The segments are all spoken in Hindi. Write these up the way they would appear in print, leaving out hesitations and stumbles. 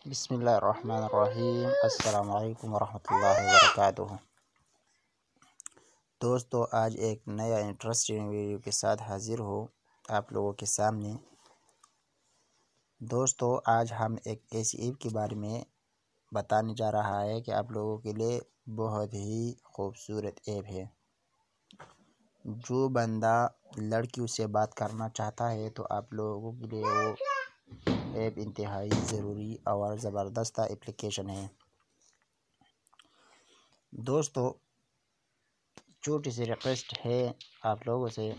बिस्मिल्लाहिर्रहमानिर्रहीम। अस्सलाम वालेकुम वरहमतुल्लाहि वबरकातुहू। दोस्तों, आज एक नया इंटरेस्टिंग वीडियो के साथ हाजिर हो आप लोगों के सामने। दोस्तों, आज हम एक ऐसी ऐप के बारे में बताने जा रहा है कि आप लोगों के लिए बहुत ही खूबसूरत ऐप है। जो बंदा लड़कियों से बात करना चाहता है तो आप लोगों के लिए वो ऐप इंतहाई ज़रूरी और ज़बरदस्त एप्लीकेशन है। दोस्तों, छोटी सी रिक्वेस्ट है आप लोगों से,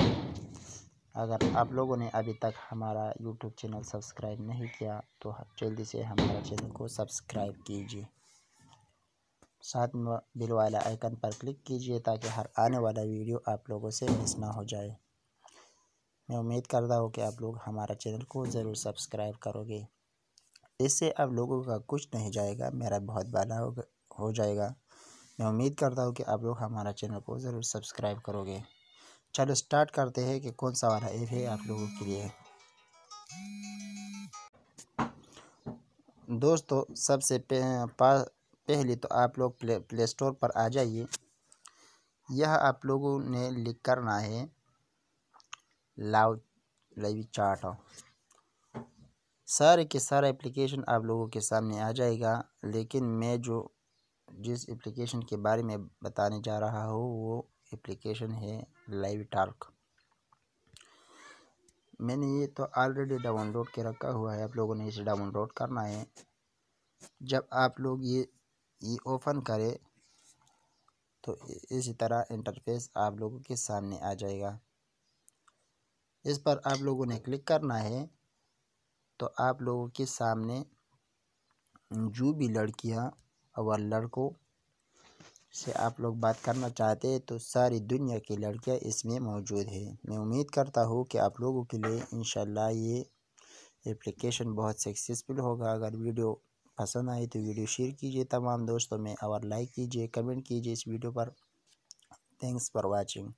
अगर आप लोगों ने अभी तक हमारा यूट्यूब चैनल सब्सक्राइब नहीं किया तो जल्दी से हमारा चैनल को सब्सक्राइब कीजिए। साथ में बेल वाला आइकन पर क्लिक कीजिए ताकि हर आने वाला वीडियो आप लोगों से मिस ना हो जाए। मैं उम्मीद करता हूँ कि आप लोग हमारा चैनल को ज़रूर सब्सक्राइब करोगे। इससे आप लोगों का कुछ नहीं जाएगा, मेरा बहुत भला हो जाएगा। मैं उम्मीद करता हूँ कि आप लोग हमारा चैनल को ज़रूर सब्सक्राइब करोगे। चलो स्टार्ट करते हैं कि कौन सा वाला ऐप है आप लोगों के लिए। दोस्तों, सबसे पहले तो आप लोग प्ले स्टोर पर आ जाइए। यह आप लोगों ने लिख करना है लाइव चैट। सारे के सारा एप्लीकेशन आप लोगों के सामने आ जाएगा, लेकिन मैं जिस एप्लीकेशन के बारे में बताने जा रहा हूँ वो एप्लीकेशन है लाइव टॉक। मैंने ये तो ऑलरेडी डाउनलोड के रखा हुआ है, आप लोगों ने इसे डाउनलोड करना है। जब आप लोग ये ओपन करें तो इसी तरह इंटरफेस आप लोगों के सामने आ जाएगा। इस पर आप लोगों ने क्लिक करना है तो आप लोगों के सामने जो भी लड़कियां और लड़कों से आप लोग बात करना चाहते हैं तो सारी दुनिया की लड़कियां इसमें मौजूद है। मैं उम्मीद करता हूँ कि आप लोगों के लिए इंशाल्लाह ये एप्लीकेशन बहुत सक्सेसफुल होगा। अगर वीडियो पसंद आई तो वीडियो शेयर कीजिए तमाम दोस्तों में और लाइक कीजिए, कमेंट कीजिए इस वीडियो पर। Thanks for watching.